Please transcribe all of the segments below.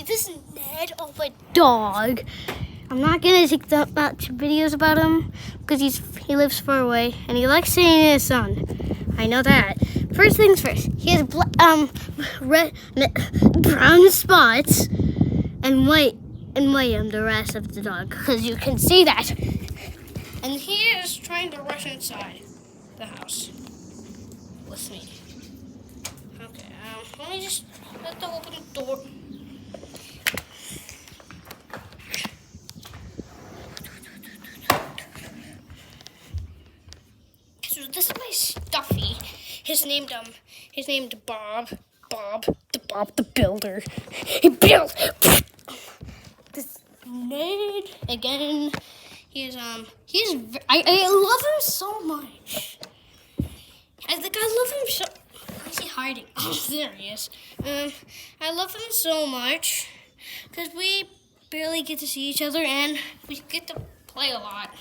Okay, this is Ned the Dog. I'm not gonna take that much videos about him because he lives far away and he likes seeing his son. I know that. First things first, he has brown spots and white on the rest of the dog because you can see that. And he is trying to rush inside the house with me. Okay, let me just open the door. So this is my stuffy. He's named Bob the Builder. He built this Ned again. I love him so much. I love him so. Why is he hiding? Oh, there he is. I love him so much because we barely get to see each other and we get to play a lot.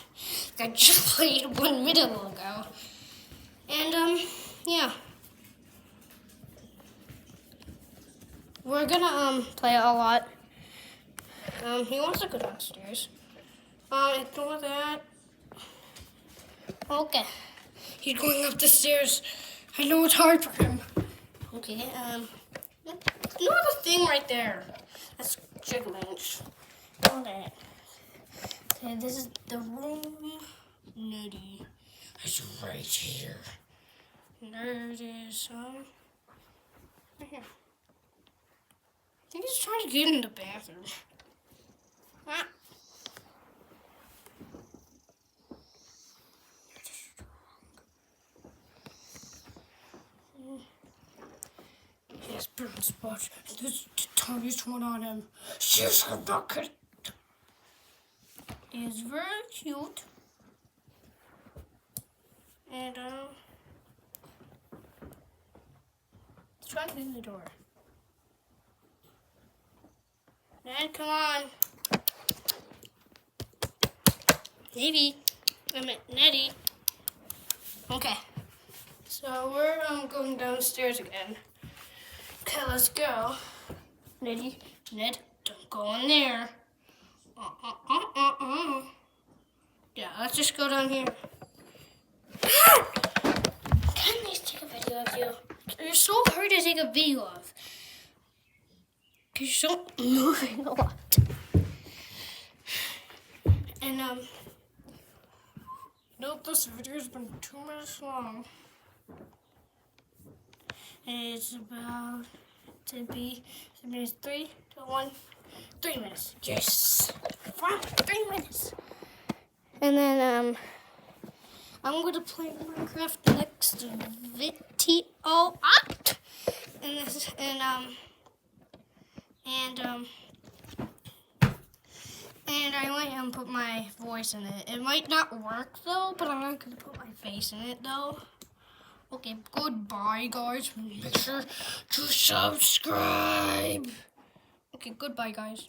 I just played 1 minute ago. And, yeah. We're gonna, play a lot. He wants to go downstairs. Ignore that. Okay. He's going up the stairs. I know it's hard for him. Okay, ignore the thing right there. That's jiggling. Ignore that. Okay, this is the room. Neddy is right here. Nerd is, right here. I think he's trying to get in the bathroom. Ah. He has brown spots, and there's the tiniest one on him. She's a bucket. He's very cute. And, let's try to get in the door. Ned, come on. Neddy. Okay. So we're going downstairs again. Okay, let's go. Ned, don't go in there. Yeah, let's just go down here. Can I take a video of you? You're so hard to take a video of. Because you're so moving a lot. And, nope, this video's been 2 minutes long. And it's about to be 3 minutes. Yes! 3 minutes. And then, I'm going to play Minecraft next video. And I might put my voice in it. It might not work though, but I'm not going to put my face in it though. Okay, goodbye guys. Make sure to subscribe. Okay, goodbye guys.